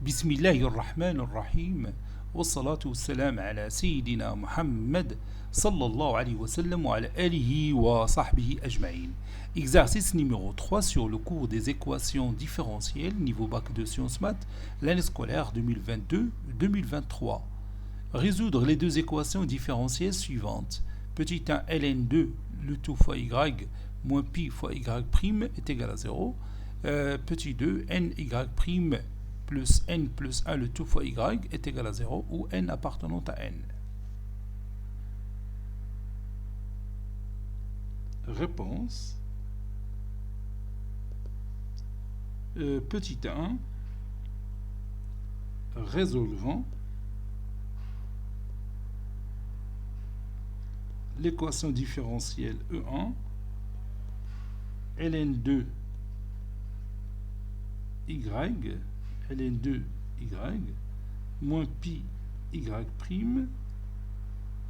بسم الله الرحمن الرحيم والصلاة والسلام على سيدنا محمد صلى الله عليه وسلم وعلى آله وصحبه أجمعين. Exercice numéro 3 sur le cours des équations différentielles niveau bac de sciences maths, l'année scolaire 2022-2023. Résoudre les deux équations différentielles suivantes. Petit 1 ln2, le tout fois y, moins pi fois y' est égal à 0. Petit 2, ny' plus n plus 1 le tout fois y est égal à 0, ou n appartenant à n. Réponse. Petit 1, résolvant l'équation différentielle E1 ln2 y ln2 y moins pi y'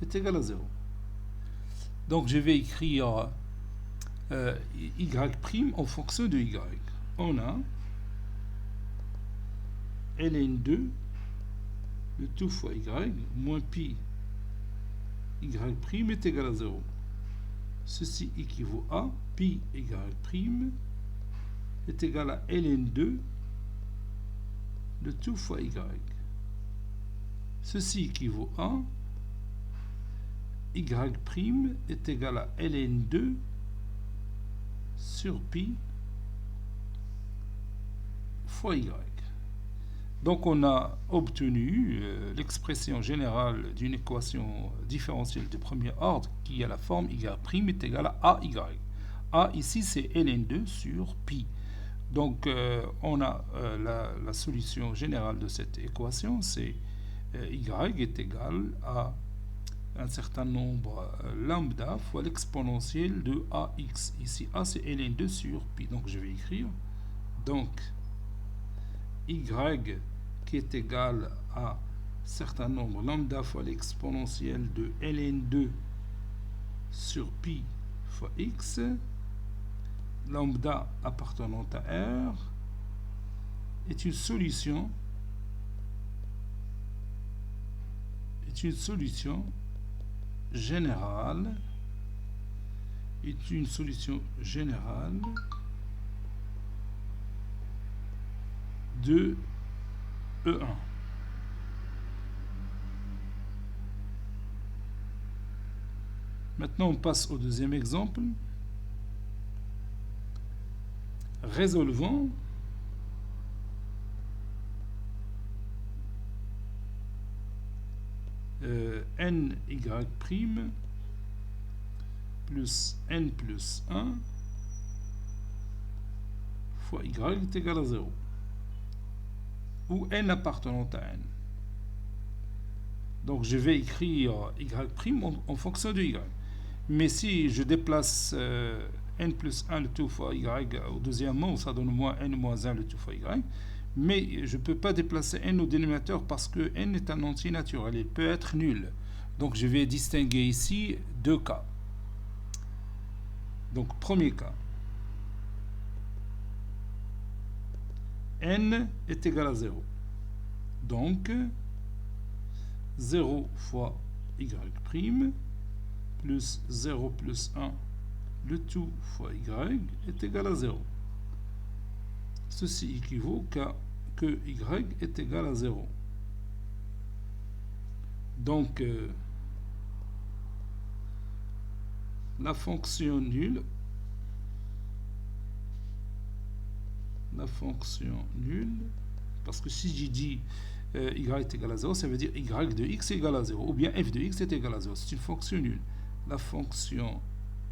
est égal à 0. Donc je vais écrire y' en fonction de y. On a ln2 le tout fois y moins pi y' est égal à 0. Ceci équivaut à pi y' est égal à ln2 le tout fois y. Ceci équivaut à y' est égal à ln2 sur pi fois y. Donc on a obtenu l'expression générale d'une équation différentielle de premier ordre qui a la forme y' est égal à AY. A ici c'est ln2 sur pi. Donc on a la solution générale de cette équation, c'est y est égal à un certain nombre lambda fois l'exponentielle de ax. Ici a c'est ln2 sur pi. Donc je vais écrire donc y qui est égal à certain nombre lambda fois l'exponentielle de ln2 sur pi fois x, lambda appartenant à R, est une solution générale de E1. Maintenant, on passe au deuxième exemple. Résolvons ny' plus n plus 1 fois y est égal à 0, ou n appartenant à n. Donc je vais écrire y' en fonction de y. Mais si je déplace n plus 1 le tout fois y au deuxième mot, ça donne moins n moins 1 le tout fois y. Mais je ne peux pas déplacer n au dénominateur parce que n est un entier naturel, il peut être nul. Donc je vais distinguer ici deux cas. Donc premier cas, n est égal à 0. Donc 0 fois y' plus 0 plus 1 le tout fois y est égal à 0. Ceci équivaut que y est égal à 0. Donc la fonction nulle parce que si j'ai dit y est égal à 0, ça veut dire y de x est égal à 0, ou bien f de x est égal à 0. C'est une fonction nulle. La fonction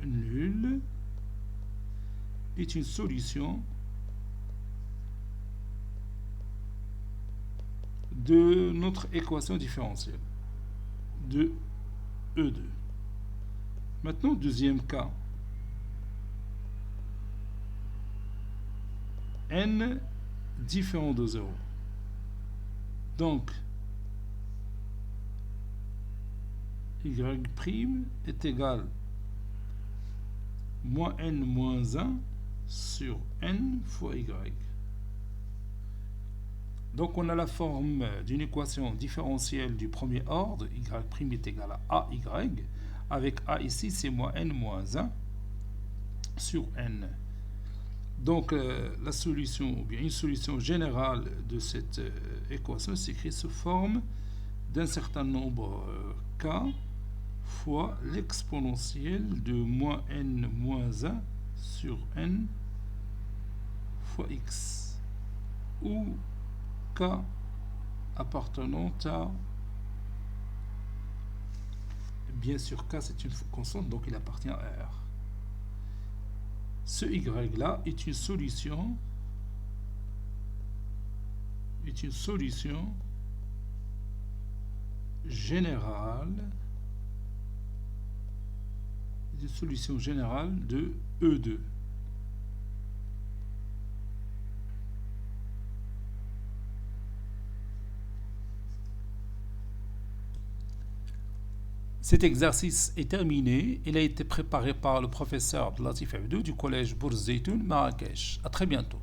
nulle est une solution de notre équation différentielle de E2. Maintenant, deuxième cas, n différent de 0. Donc, y' est égal moins n moins 1 sur n fois y. Donc on a la forme d'une équation différentielle du premier ordre, y' est égal à AY, avec A ici c'est moins n moins 1 sur n. Donc la solution, ou bien une solution générale de cette équation s'écrit sous forme d'un certain nombre k fois l'exponentielle de moins n moins 1 sur n fois x, où k appartenant à, bien sûr k c'est une constante, donc il appartient à R. Ce y là est une solution générale de E2. Cet exercice est terminé. Il a été préparé par le professeur Abdelatif Abdou du collège Bourz Zeytoun, Marrakech. À très bientôt.